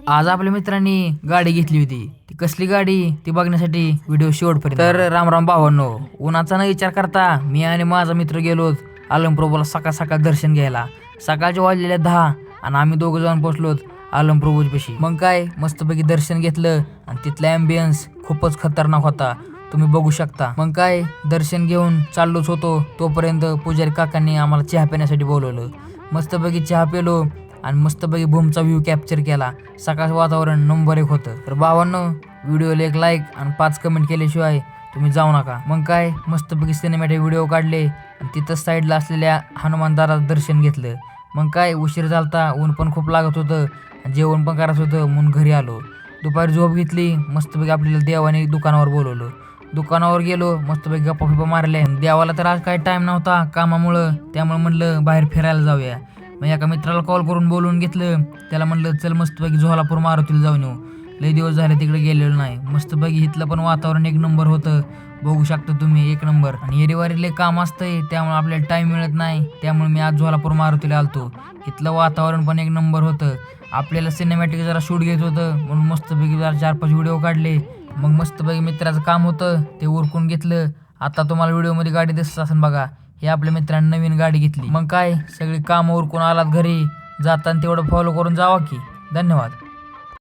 आज आपल्या मित्रांनी गाडी घेतली होती. ती कसली गाडी ती बघण्यासाठी व्हिडिओ शेवटपर्यंत. तर रामराम भावांनो, उन्हाचा न विचार करता मी आणि माझा मित्र गेलो आलमप्रभूला सकाळ सकाळ दर्शन घ्यायला. सकाळच्या वाजलेल्या 10 आणि आम्ही दोघं जाऊन पोहोचलो आलमप्रभूपाशी. मग काय मस्तपैकी दर्शन घेतलं आणि तिथला ॲम्बियन्स खूपच खतरनाक होता, तुम्ही बघू शकता. मग काय दर्शन घेऊन चाललोच होतो तोपर्यंत पुजारी काकांनी आम्हाला चहा पिण्यासाठी बोलवलं. मस्तपैकी चहा पिलो आणि मस्तपैकी भूमचा व्ह्यू कॅप्चर केला. सकाळचं वातावरण नंबर 1 होतं. तर भावांनो, व्हिडिओला एक लाईक आणि 5 कमेंट केल्याशिवाय तुम्ही जाऊ नका. मग काय मस्तपैकी सिनेमॅटिक व्हिडिओ काढले आणि तिथंच साईडला असलेल्या हनुमान दादाचं दर्शन घेतलं. मग काय उशीर झालता, ऊन पण खूप लागत होतं आणि जेवण पण करायचं होतं म्हणून घरी आलो. दुपारी झोप घेतली. मस्तपैकी आपल्याला देवाने दुकानावर बोलवलं. दुकानावर गेलो, मस्तपैकी गप्पा फिप्पा मारल्या. देवाला तर आज काही टाईम नव्हता कामामुळं, त्यामुळे म्हणलं बाहेर फिरायला जाऊया. मग एका मित्राला कॉल करून बोलवून घेतलं. त्याला म्हणलं चल मस्तपैकी झोलापूर मारुतीला जाऊन येऊ, लई दिवस झाले तिकडे गेलेलो नाही. मस्तपैकी इथलं पण वातावरण एक नंबर होतं, बघू शकता तुम्ही, एक नंबर. आणि एरीवारीले काम असतंय त्यामुळे आपल्याला टाईम मिळत नाही, त्यामुळे मी आज झोलापूर मारुतीला आलतो. इथलं वातावरण पण एक नंबर होतं. आपल्याला सिनेमॅटिक जरा शूट घ्यायचं होतं म्हणून मस्तपैकी जरा 4-5 व्हिडिओ काढले. मग मस्तपैकी मित्राचं काम होतं ते उरकून घेतलं. आता तुम्हाला व्हिडिओमध्ये गाडी दिसत असेल बघा, हे आपल्या मित्रांनी नवीन गाडी घेतली. मग काय सगळी कामं उरकून आलात घरी, जाताना तेवढं फॉलो करून जावा की. धन्यवाद.